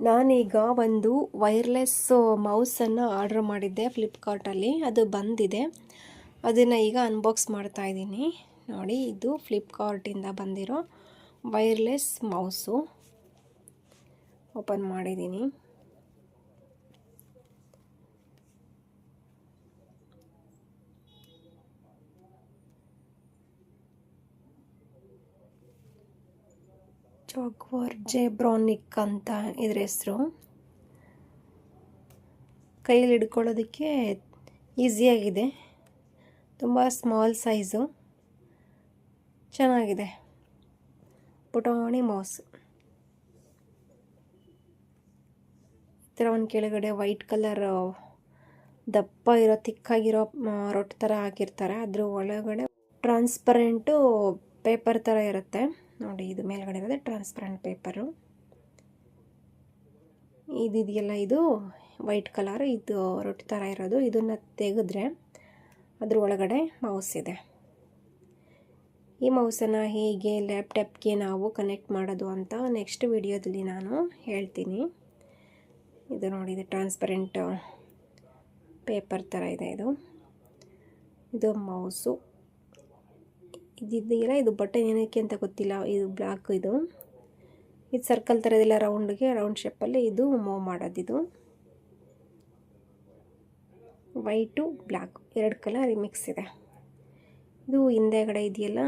ನಾನೀಗ ಒಂದು wireless ಮೌಸನ್ನು order ಮಾಡಿದ್ದೆ ಫ್ಲಿಪ್ಕಾರ್ಟಲ್ಲಿ. ಅದು ಬಂದಿದೆ. ಅದನ್ನು ಈಗ ಅನ್ಬಾಕ್ಸ್ ಮಾಡ್ತಾ ಇದ್ದೀನಿ. ನೋಡಿ, ಇದು ಫ್ಲಿಪ್ಕಾರ್ಟಿಂದ ಬಂದಿರೋ ವೈರ್ಲೆಸ್ ಮೌಸು. ಓಪನ್ ಮಾಡಿದ್ದೀನಿ. ಜಾಗ್ವಾರ್ ಜೆಬ್ರಾನಿಕ್ ಅಂತ ಇದ್ರ ಹೆಸರು. ಕೈಯಲ್ಲಿ ಹಿಡ್ಕೊಳ್ಳೋದಕ್ಕೆ ಈಸಿಯಾಗಿದೆ. ತುಂಬ ಸ್ಮಾಲ್ ಸೈಜು, ಚೆನ್ನಾಗಿದೆ. ಪುಟಾಣಿ ಮೌಸ್. ಈ ಥರ ಒಂದು ಕೆಳಗಡೆ ವೈಟ್ ಕಲರ್ ದಪ್ಪ ಇರೋ ತಿಕ್ಕಾಗಿರೋ ರೊಟ್ಟಿ ಥರ ಹಾಕಿರ್ತಾರೆ. ಅದ್ರ ಒಳಗಡೆ ಟ್ರಾನ್ಸ್ಪರೆಂಟು ಪೇಪರ್ ಥರ ಇರುತ್ತೆ. ನೋಡಿ, ಇದು ಮೇಲ್ಗಡೆ ಇರೋದು ಟ್ರಾನ್ಸ್ಪರೆಂಟ್ ಪೇಪರು. ಇದೆಯಲ್ಲ, ಇದು ವೈಟ್ ಕಲರ್, ಇದು ರೊಟ್ಟಿ ಥರ ಇರೋದು. ಇದನ್ನು ತೆಗೆದ್ರೆ ಅದ್ರ ಒಳಗಡೆ ಮೌಸ್ ಇದೆ. ಈ ಮೌಸನ್ನು ಹೇಗೆ ಲ್ಯಾಪ್ಟಾಪ್ಗೆ ನಾವು ಕನೆಕ್ಟ್ ಮಾಡೋದು ಅಂತ ನೆಕ್ಸ್ಟ್ ವಿಡಿಯೋದಲ್ಲಿ ನಾನು ಹೇಳ್ತೀನಿ. ಇದು ನೋಡಿ, ಇದು ಟ್ರಾನ್ಸ್ಪರೆಂಟ್ ಪೇಪರ್ ಥರ ಇದೆ. ಇದು ಮೌಸು. ಇದೆಯಲ್ಲ, ಇದು ಬಟನ್ ಏನಕ್ಕೆ ಅಂತ ಗೊತ್ತಿಲ್ಲ. ಇದು ಬ್ಲಾಕ್. ಇದು ಸರ್ಕಲ್ ಥರ ಇದೆಲ್ಲ ರೌಂಡ್ ಶೇಪಲ್ಲಿ ಇದು ಮೂವ್ ಮಾಡೋದಿದು. ವೈಟು ಬ್ಲ್ಯಾಕ್ ಎರಡು ಕಲರ್ ಮಿಕ್ಸ್ ಇದೆ. ಇದು ಹಿಂದೆಗಡೆ ಇದೆಯಲ್ಲ,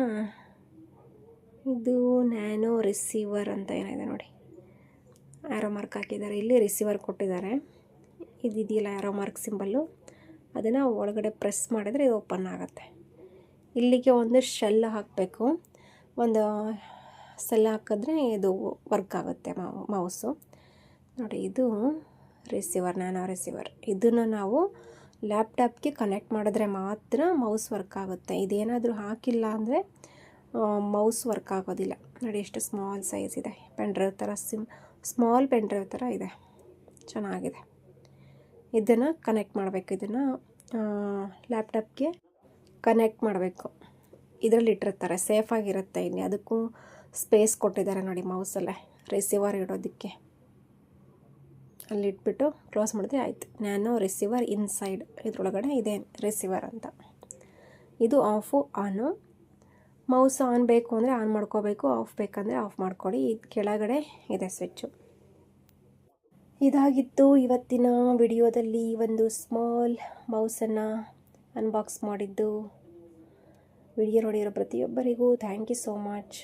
ಇದು ನ್ಯಾನೋ ರಿಸೀವರ್ ಅಂತ ಏನಿದೆ ನೋಡಿ. ಆ್ಯರೋ ಮಾರ್ಕ್ ಹಾಕಿದ್ದಾರೆ. ಇಲ್ಲಿ ರಿಸೀವರ್ ಕೊಟ್ಟಿದ್ದಾರೆ. ಇದೆಯಲ್ಲ ಆ್ಯರೋ ಮಾರ್ಕ್ ಸಿಂಬಲ್ಲು, ಅದನ್ನು ಒಳಗಡೆ ಪ್ರೆಸ್ ಮಾಡಿದರೆ ಇದು ಓಪನ್ ಆಗುತ್ತೆ. ಇಲ್ಲಿಗೆ ಒಂದು ಶೆಲ್ ಹಾಕಬೇಕು. ಒಂದು ಸೆಲ್ ಹಾಕಿದ್ರೆ ಇದು ವರ್ಕ್ ಆಗುತ್ತೆ ಮೌಸು. ನೋಡಿ, ಇದು ರಿಸೀವರ್, ನ್ಯಾನೋ ರಿಸೀವರ್. ಇದನ್ನು ನಾವು ಲ್ಯಾಪ್ಟಾಪ್ಗೆ ಕನೆಕ್ಟ್ ಮಾಡಿದ್ರೆ ಮಾತ್ರ ಮೌಸ್ ವರ್ಕ್ ಆಗುತ್ತೆ. ಇದೇನಾದರೂ ಹಾಕಿಲ್ಲ ಅಂದರೆ ಮೌಸ್ ವರ್ಕ್ ಆಗೋದಿಲ್ಲ. ನೋಡಿ, ಎಷ್ಟು ಸ್ಮಾಲ್ ಸೈಜ್ ಇದೆ. ಪೆನ್ಡ್ರೈವ್ ಥರ ಸ್ಮಾಲ್ ಪೆನ್ಡ್ರೈವ್ ಥರ ಇದೆ. ಚೆನ್ನಾಗಿದೆ. ಇದನ್ನು ಕನೆಕ್ಟ್ ಮಾಡಬೇಕು. ಇದನ್ನು ಲ್ಯಾಪ್ಟಾಪ್ಗೆ ಕನೆಕ್ಟ್ ಮಾಡಬೇಕು. ಇದರಲ್ಲಿ ಇಟ್ಟಿರ್ತಾರೆ, ಸೇಫಾಗಿರುತ್ತೆ. ಇಲ್ಲಿ ಅದಕ್ಕೂ ಸ್ಪೇಸ್ ಕೊಟ್ಟಿದ್ದಾರೆ ನೋಡಿ ಮೌಸಲ್ಲೇ, ರಿಸೀವರ್ ಇಡೋದಕ್ಕೆ. ಅಲ್ಲಿ ಇಟ್ಬಿಟ್ಟು ಕ್ಲೋಸ್ ಮಾಡಿದ್ರೆ ಆಯಿತು. ನ್ಯಾನೋ ರಿಸೀವರ್ ಇನ್ಸೈಡ್, ಇದ್ರೊಳಗಡೆ ಇದೆ ರಿಸೀವರ್ ಅಂತ. ಇದು ಆಫು ಆನು. ಮೌಸ್ ಆನ್ ಬೇಕು ಅಂದರೆ ಆನ್ ಮಾಡ್ಕೋಬೇಕು, ಆಫ್ ಬೇಕಂದರೆ ಆಫ್ ಮಾಡ್ಕೊಳ್ಳಿ. ಇದು ಕೆಳಗಡೆ ಇದೆ ಸ್ವಿಚ್ಚು. ಇದಾಗಿತ್ತು ಇವತ್ತಿನ ವಿಡಿಯೋದಲ್ಲಿ ಒಂದು ಸ್ಮಾಲ್ ಮೌಸನ್ನು ಅನ್ಬಾಕ್ಸ್ ಮಾಡಿದ್ದು. ವಿಡಿಯೋ ನೋಡಿರೋ ಪ್ರತಿಯೊಬ್ಬರಿಗೂ ಥ್ಯಾಂಕ್ ಯು ಸೋ ಮಚ್.